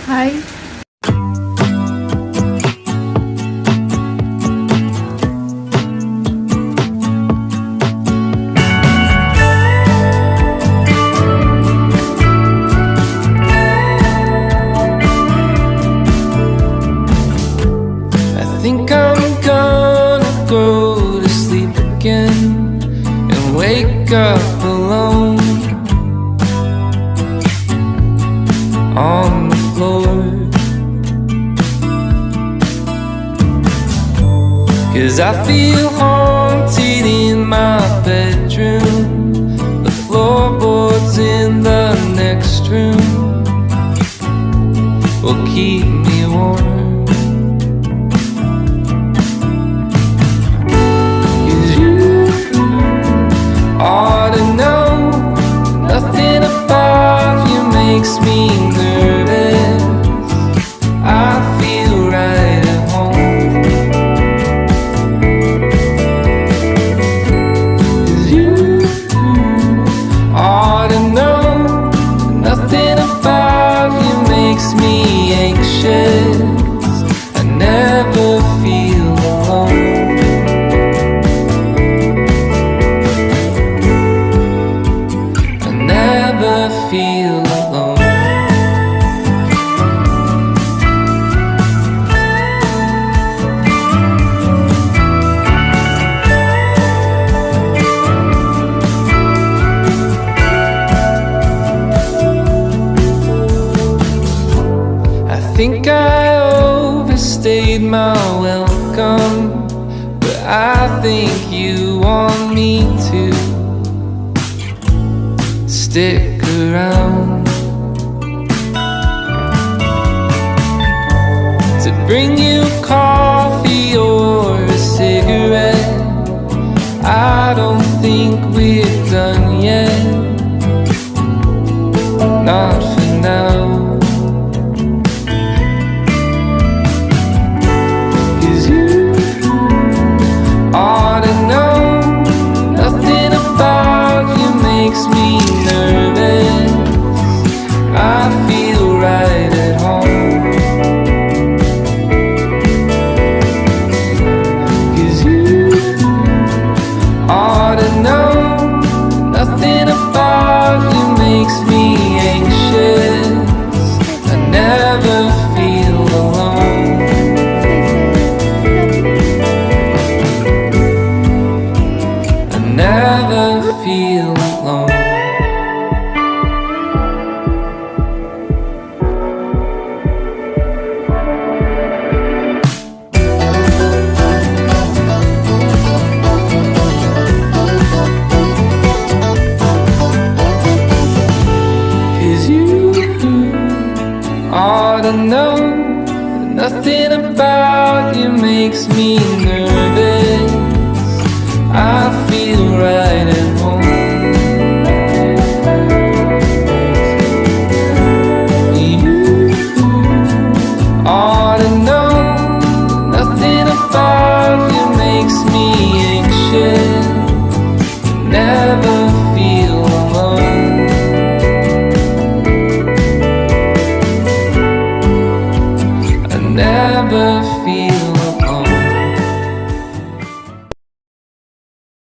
Hai. I think I'm gonna go to sleep again and wake up alone on the floor. 'Cause I feel haunted in my bedroom. The floorboards in the next room will keep me warm. 'Cause you ought to know nothing about you makes me nervous. I feel right at home. 'Cause you ought to know nothing about you makes me anxious. I never feel alone. I never feel alone. I think I overstayed my welcome, but I think you want me to stick around, to bring you coffee or a cigarette. I don't think we're done yet, not for now. 'Cause you ought to know nothing about you makes me nervous. I feel right at home. 'Cause you ought to know nothing about you makes me anxious. I never feel alone. I never feel alone. Ought to know that nothing about you makes me nervous. I feel right